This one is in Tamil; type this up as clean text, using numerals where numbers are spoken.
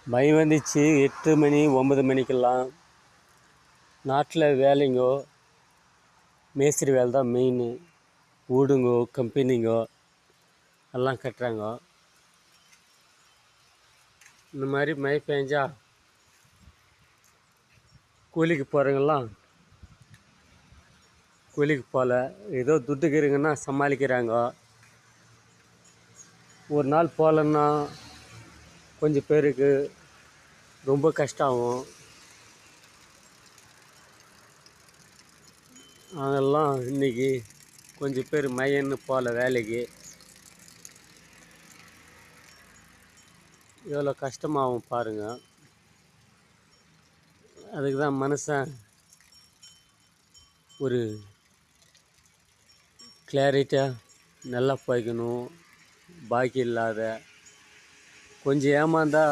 மழை வந்துச்சு 8 மணி 9 மணிக்கெல்லாம். நாட்டில் வேலைங்கோ மேஸ்திரி வேலை தான் மெயின். வீடுங்கோ கம்பெனிங்கோ எல்லாம் கட்டுறாங்க. இந்த மாதிரி மழை பெஞ்சா கூலிக்கு போகிறவங்கெல்லாம் கூலிக்கு போகல, ஏதோ துட்டுக்கிறீங்கன்னா சமாளிக்கிறாங்க. ஒரு நாள் போகலன்னா கொஞ்சம் பேருக்கு ரொம்ப கஷ்டம் ஆகும். அதெல்லாம் இன்றைக்கி கொஞ்சம் பேர் மையன்னு போகல வேலைக்கு. எவ்வளோ கஷ்டமாகும் பாருங்கள். அதுக்கு தான் மனுஷன் ஒரு கிளாரிட்டியாக நல்லா போய்க்கணும். பாக்கி இல்லாத கொஞ்சம் ஏமாந்தா